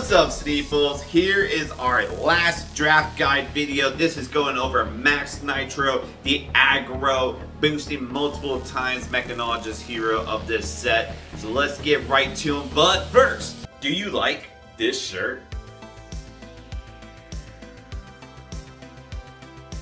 What's up, SNEEPles? Here is our last draft guide video. This is going over Maxx Nitro, the aggro, boosting multiple times mechanologist hero of this set. So let's get right to him. But first, do you like this shirt?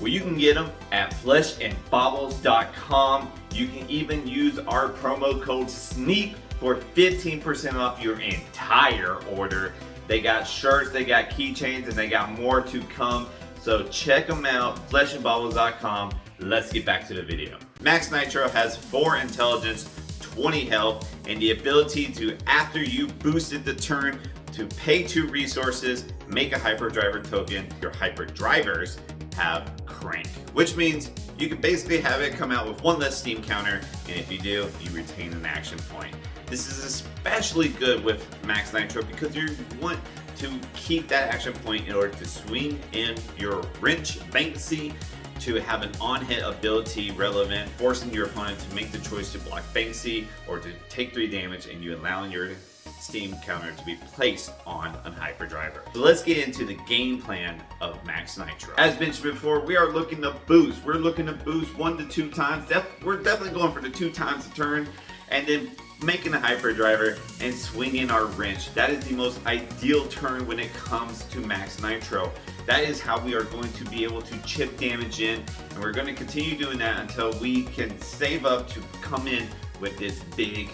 Well, you can get them at fleshandbaubles.com. You can even use our promo code SNEEP for 15% off your entire order. They got shirts, they got keychains, and they got more to come. So check them out, fleshandbaubles.com. Let's get back to the video. Maxx Nitro has 4 intelligence, 20 health, and the ability to, after you boosted the turn, to pay 2 resources, make a hyperdriver token. Your hyperdrivers have crank, which means you can basically have it come out with 1 less steam counter, and if you do, you retain an action point. This is especially good with Maxx Nitro because you want to keep that action point in order to swing in your wrench Banksy to have an on-hit ability relevant, forcing your opponent to make the choice to block Banksy or to take 3 damage, and you allowing your steam counter to be placed on a hyperdriver. So let's get into the game plan of Maxx Nitro. As mentioned before, we are looking to boost. We're looking to boost 1 to 2 times. We're definitely going for the 2 times a turn, and then making a hyperdriver and swinging our wrench. That is the most ideal turn when it comes to Maxx Nitro. That is how we are going to be able to chip damage in, and we're going to continue doing that until we can save up to come in with this big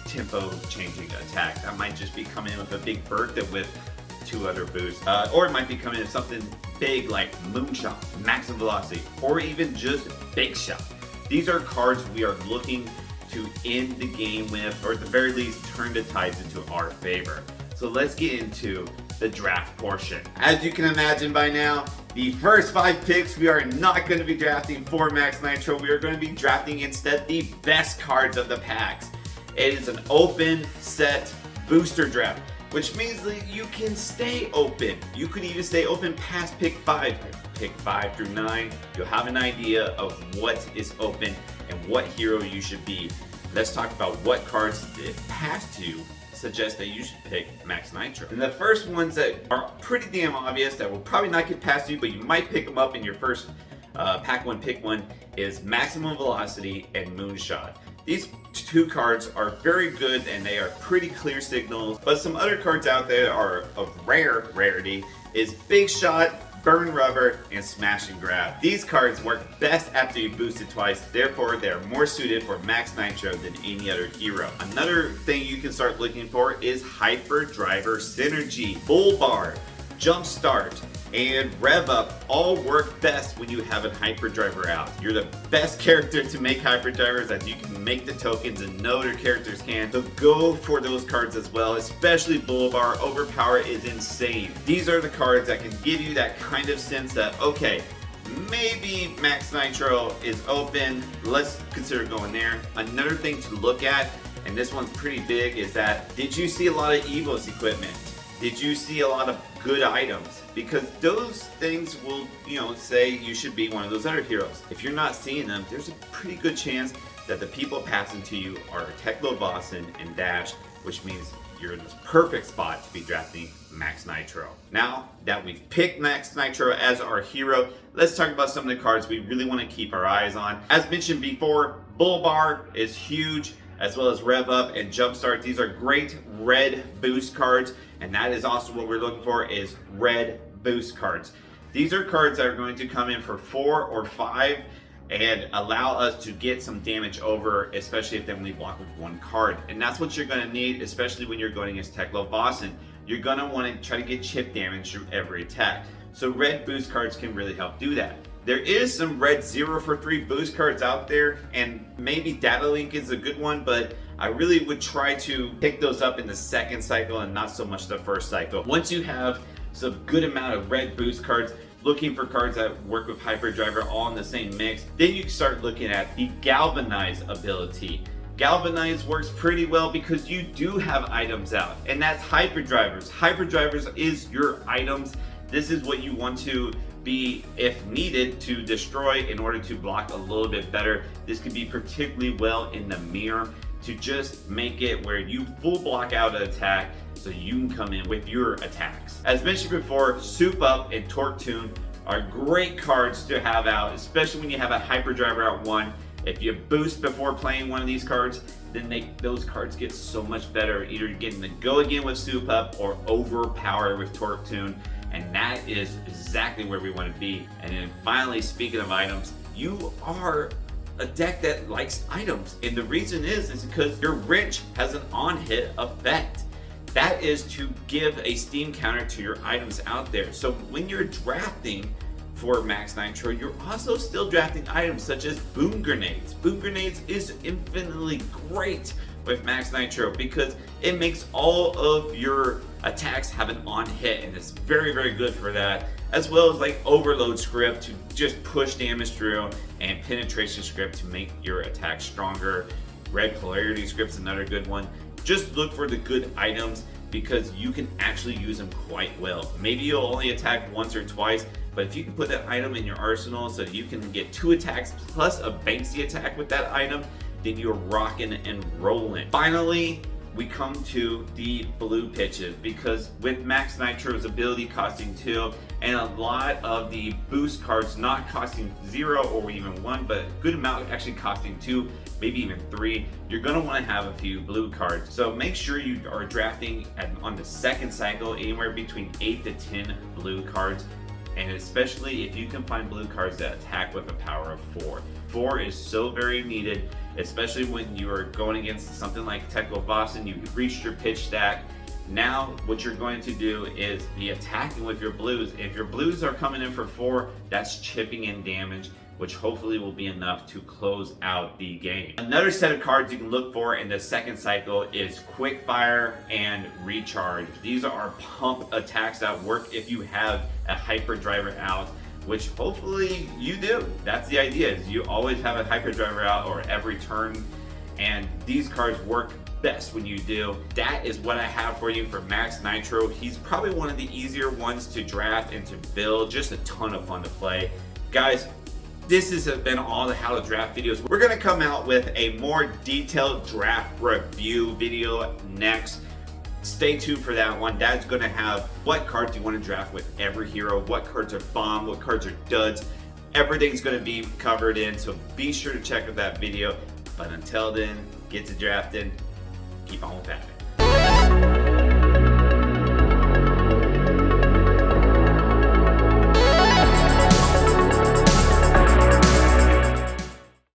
tempo changing attack. That might just be coming in with a big Bertha with 2 other boosts, or it might be coming in with something big like Moonshot, Maximum Velocity, or even just Big Shot. These are cards we are looking to end the game with, or at the very least turn the tides into our favor. So let's get into the draft portion. As you can imagine by now, the first 5 picks we are not going to be drafting for Maxx Nitro. We are going to be drafting instead the best cards of the packs. It is an open set booster draft, which means that you can stay open. You could even stay open past pick 5. Pick 5 through 9, you'll have an idea of what is open and what hero you should be. Let's talk about what cards, if past you, suggest that you should pick Maxx Nitro. And the first ones that are pretty damn obvious that will probably not get past you, but you might pick them up in your first pack 1, pick 1, is Maximum Velocity and Moonshot. These 2 cards are very good and they are pretty clear signals, but some other cards out there are of rarity is Big Shot, Burn Rubber, and Smash and Grab. These cards work best after you boost it twice, therefore they are more suited for Maxx Nitro than any other hero. Another thing you can start looking for is Hyperdriver Synergy. Bull Bar, Jump Start, and Rev Up all work best when you have a hyperdriver out. You're the best character to make hyperdrivers, as you can make the tokens and no other characters can. So go for those cards as well, especially Bull Bar. Overpower is insane. These are the cards that can give you that kind of sense that, okay, maybe Maxx Nitro is open, let's consider going there. Another thing to look at, and this one's pretty big, is that did you see a lot of Evos equipment? Did you see a lot of good items? Because those things will, say you should be one of those other heroes. If you're not seeing them, there's a pretty good chance that the people passing to you are Teklo Boston and Dash, which means you're in this perfect spot to be drafting Maxx Nitro. Now that we've picked Maxx Nitro as our hero, let's talk about some of the cards we really want to keep our eyes on. As mentioned before, Bull Bar is huge, as well as Rev Up and Jumpstart. These are great red boost cards, and that is also what we're looking for, is red boost cards. These are cards that are going to come in for 4 or 5 and allow us to get some damage over, especially if then we block with 1 card. And that's what you're going to need, especially when you're going against Teklo Boston. You're going to want to try to get chip damage through every attack. So red boost cards can really help do that. There is some red 0 for 3 boost cards out there, and maybe Data Link is a good one, but I really would try to pick those up in the second cycle and not so much the first cycle. Once you have some good amount of red boost cards, looking for cards that work with Hyperdriver all in the same mix, then you can start looking at the Galvanize ability. Galvanize works pretty well because you do have items out, and that's Hyperdrivers. Hyperdrivers is your items. This is what you want to be, if needed, to destroy in order to block a little bit better. This could be particularly well in the mirror to just make it where you full block out an attack so you can come in with your attacks. As mentioned before, Soup Up and Torque Tune are great cards to have out, especially when you have a Hyperdriver out 1. If you boost before playing one of these cards, then those cards get so much better, either getting to go again with Soup Up or overpower with Torque Tune, and that is exactly where we want to be. And then finally, speaking of items, you are a deck that likes items, and the reason is because your wrench has an on-hit effect. That is to give a steam counter to your items out there. So when you're drafting for Maxx Nitro, you're also still drafting items such as boom grenades. Boom grenades is infinitely great with Maxx Nitro because it makes all of your attacks have an on hit, and it's very, very good for that. As well as like overload script to just push damage through, and penetration script to make your attack stronger. Red polarity script's another good one. Just look for the good items because you can actually use them quite well. Maybe you'll only attack once or twice, but if you can put that item in your arsenal so you can get 2 attacks plus a Banksy attack with that item, then you're rocking and rolling. Finally, we come to the blue pitches, because with Maxx Nitro's ability costing 2 and a lot of the boost cards not costing 0 or even 1, but a good amount actually costing 2, maybe even 3, you're going to want to have a few blue cards. So make sure you are drafting on the second cycle anywhere between 8 to 10 blue cards, and especially if you can find blue cards that attack with a power of 4. 4 is so very needed, especially when you are going against something like Teklo Boston. You've reached your pitch stack. Now what you're going to do is be attacking with your blues. If your blues are coming in for 4, that's chipping in damage, which hopefully will be enough to close out the game. Another set of cards you can look for in the second cycle is Quick Fire and Recharge. These are pump attacks that work if you have a Hyperdriver out, which hopefully you do. That's the idea, is you always have a Hyperdriver out or every turn, and these cards work best when you do. That is what I have for you for Maxx Nitro. He's probably one of the easier ones to draft and to build, just a ton of fun to play. Guys, this has been all the how to draft videos. We're gonna come out with a more detailed draft review video next. Stay tuned for that one. That's gonna have what cards you wanna draft with every hero, what cards are bomb, what cards are duds. Everything's gonna be covered in, so be sure to check out that video. But until then, get to drafting, keep on with that.